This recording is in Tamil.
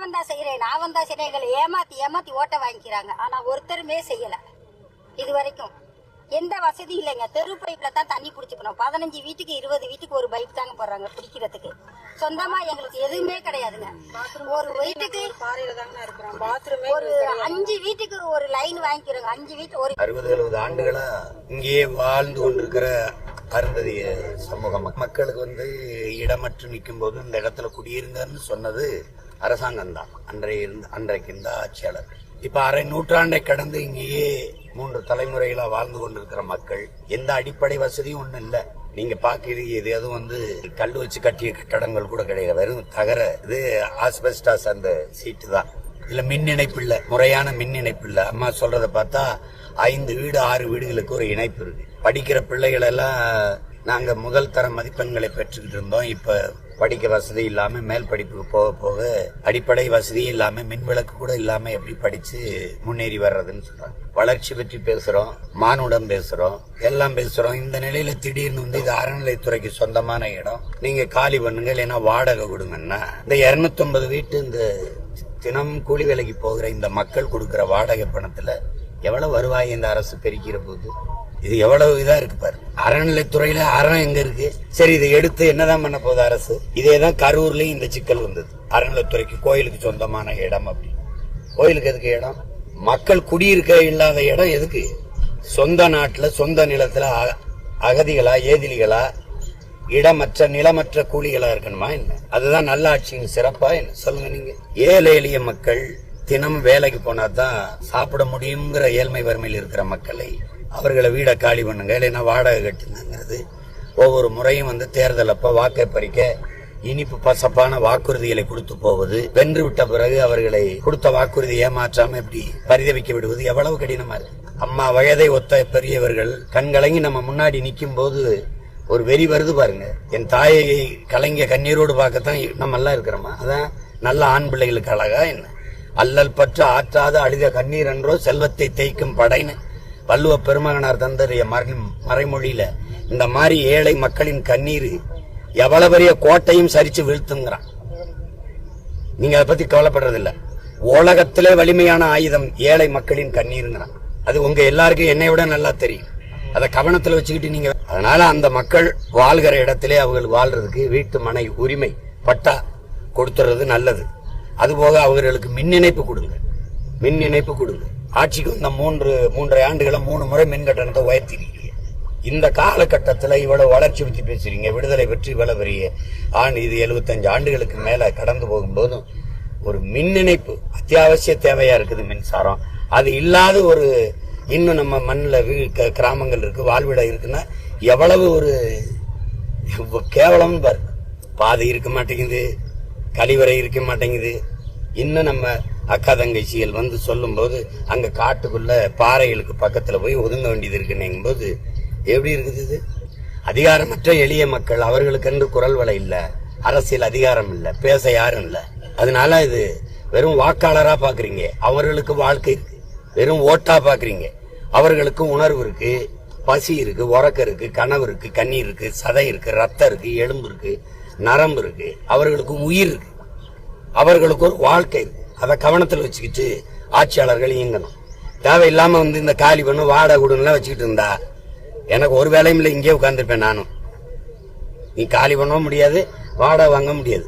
நான் வந்தா செய்யறேன் எங்களை ஏமாத்தி ஓட்ட வாங்கிக்கிறாங்க. ஆனா ஒருத்தருமே செய்யல இது வரைக்கும். எந்த வசதி இல்லைங்க. தெரு பைப்ல தான் தண்ணி குடிச்சுக்கணும். 15 வீட்டுக்கு 20 வீட்டுக்கு ஒரு பைப் தாங்க போடுறாங்க குடிக்கிறதுக்கு. சொந்தமா எங்களுக்கு எதுவுமே கிடையாதுங்க. ஒரு வீட்டுக்கு ஒரு 5 வீட்டுக்கு ஒரு லைன் வாங்கிக்கிறோங்க. 5 வீட்டு ஒரு 60-70 ஆண்டுகளா இங்கேயே வாழ்ந்து கொண்டிருக்கிற அருந்ததிய சமூகம் மக்களுக்கு இடமற்று நிற்கும் போது இந்த இடத்துல குடியிருங்கன்னு சொன்னது அரசாங்கம் தான். அன்றைக்கு இருந்த ஆட்சியாளர். இப்ப அரை நூற்றாண்டை கடந்து இங்கேயே 3 தலைமுறைகளா வாழ்ந்து கொண்டிருக்கிற மக்கள் எந்த அடிப்படை வசதியும் ஒண்ணு இல்ல. நீங்க பாக்கிறீங்க, இது கல் வச்சு கட்டிய கட்டடங்கள் கூட கிடையாது. வெறும் தகர இது ஆஸ்பெஸ்டாஸ் அந்த சீட்டு தான். இதுல மின் இணைப்பு இல்ல, முறையான மின் இணைப்பு இல்ல. அம்மா சொல்றத பார்த்தா 5 வீடு 6 வீடுகளுக்கு ஒரு இணைப்பு இருக்கு. படிக்கிற பிள்ளைகள் எல்லாம் நாங்க முதல் தர மதிப்பெண்களை பெற்றுக்கிட்டு இருந்தோம். இப்ப படிக்க வசதி இல்லாம மேல் படிப்புக்கு போக போக அடிப்படை வசதி இல்லாம மின்விளக்கு கூட இல்லாம எப்படி படிச்சு முன்னேறி வர்றதுன்னு சொல்றாங்க. வளர்ச்சி பற்றி பேசுறோம், மானுடம் பேசுறோம், எல்லாம் பேசுறோம். இந்த நிலையில திடீர்னு இது அறநிலைத்துறைக்கு சொந்தமான இடம், நீங்க காலி பண்ணுங்க இல்லைன்னா வாடகை கொடுங்கன்னா இந்த 250 வீட்டு இந்த தினம் கூலி வேலைக்கு போகிற இந்த மக்கள் கொடுக்கிற வாடகை பணத்துல எவ்வளவு வருவாய் இந்த அரசு பெருக்கிற போது இது எவ்வளவு இதா இருக்கு பாரு. அறநிலைத்துறையில அறம் எங்க இருக்கு? சரி, இதை எடுத்து என்னதான் பண்ண போகுது அரசு? இதேதான் கரூர்லயும் இந்த சிக்கல் வந்தது. அறநிலைத்துறைக்கு கோயிலுக்கு சொந்தமான இடம் அப்படி. கோயிலுக்கு எதுக்கு இடம்? மக்கள் குடியிருக்க இல்லாத இடம் எதுக்கு? சொந்த நாட்டுல சொந்த நிலத்துல அகதிகளா ஏதிலிகளா இடமற்ற நிலமற்ற கூலிகளா இருக்கணுமா என்ன? அதுதான் நல்லாட்சியின் சிறப்பா என்ன? சொல்லுங்க நீங்க. ஏழை எளிய மக்கள் தினமும் வேலைக்கு போனாதான் சாப்பிட முடியுங்கிற ஏழ்மை வறுமையில் இருக்கிற மக்களை அவர்களை வீடை காலி பண்ணுங்க இல்லைன்னா வாடகை கட்டுங்கிறது ஒவ்வொரு முறையும் தேர்தல் அப்ப வாக்கை பறிக்க இனிப்பு பசப்பான வாக்குறுதிகளை கொடுத்து போவது, வென்று விட்ட பிறகு அவர்களை கொடுத்த வாக்குறுதி ஏமாற்றாம இப்படி பரிதவிக்க விடுவது எவ்வளவு கடினமா இருக்கு. அம்மா வயதை ஒத்த பெரியவர்கள் கண்கலங்கி நம்ம முன்னாடி நிக்கும் போது ஒரு வெறி வருது பாருங்க. என் தாயை கலங்கிய கண்ணீரோடு பார்க்கத்தான் நம்ம எல்லாம் இருக்கிறோமா? அதான் நல்ல ஆண் பிள்ளைகளுக்கு அழகா என்ன? அல்லல் பற்ற ஆற்றாத அழுத கண்ணீர் என்றோ செல்வத்தை தேய்க்கும் படைன்னு வள்ளுவ பெருமகனார் தந்தறிய மறைமொழியில இந்த மாதிரி ஏழை மக்களின் கண்ணீர் எவ்வளவு பெரிய கோட்டையும் சரிச்சு வீழ்த்துங்கிறான். நீங்க அதை பத்தி கவலைப்படுறதில்ல. உலகத்திலே வலிமையான ஆயுதம் ஏழை மக்களின் கண்ணீருங்கிறான். அது உங்க எல்லாருக்கும் என்னை விட நல்லா தெரியும். அதை கவனத்துல வச்சுக்கிட்டு நீங்க அதனால அந்த மக்கள் வாழ்கிற இடத்திலே அவர்கள் வாழ்றதுக்கு வீட்டு மனை உரிமை பட்டா கொடுத்துறது நல்லது. அதுபோக அவர்களுக்கு மின் இணைப்பு கொடுங்க. ஆட்சிக்கு வந்த 3.5 ஆண்டுகளை 3 முறை மின் கட்டணத்தை உயர்த்திருக்கீங்க. இந்த காலகட்டத்தில் இவ்வளவு வளர்ச்சி பற்றி பேசுறீங்க. விடுதலை பெற்று இவ்வளவு பெரிய இது 75 ஆண்டுகளுக்கு மேல கடந்து போகும்போதும் ஒரு மின் இணைப்பு அத்தியாவசிய தேவையா இருக்குது. மின்சாரம் அது இல்லாத ஒரு இன்னும் நம்ம மண்ணில் கிராமங்கள் இருக்கு, வாழ்விட இருக்குன்னா எவ்வளவு ஒரு கேவலம் பாரு. பாதை இருக்க மாட்டேங்குது, கழிவறை இருக்க மாட்டேங்குது. இன்னும் நம்ம அக்கா தங்கச்சிகள் சொல்லும் போது அங்க காட்டுக்குள்ள பாறைகளுக்கு பக்கத்துல போய் ஒதுங்க வேண்டியது இருக்குன்னுங்கும் போது எப்படி இருக்குது இது? அதிகாரமற்ற எளிய மக்கள், அவர்களுக்கென்று குரல் வலை இல்ல, அரசியல் அதிகாரம் இல்ல, பேச யாரும் இல்ல. அதனால இது வெறும் வாக்காளரா பாக்குறீங்க. அவர்களுக்கு வாழ்க்கை இருக்கு, வெறும் ஓட்டா பாக்குறீங்க. அவர்களுக்கு உணர்வு இருக்கு, பசி இருக்கு, உறக்கம் இருக்கு, கனவு இருக்கு, கண்ணீர் இருக்கு, சதை இருக்கு, ரத்தம் இருக்கு, எலும்பு இருக்கு, நரம்பு இருக்கு. அவர்களுக்கு உயிர் இருக்கு, அவர்களுக்கு ஒரு வாழ்க்கை இருக்கு. அதை கவனத்தில் வச்சுக்கிட்டு ஆட்சியாளர்கள் இயங்கணும். தேவையில்லாம இந்த காலி பண்ணு வாடகை கொடுன்னு வச்சுக்கிட்டு இருந்தா எனக்கு ஒரு வேலையும் இல்லை, இங்கே உட்கார்ந்துருப்பேன் நானும். நீ காலி பண்ணவும் முடியாது, வாடகை வாங்க முடியாது.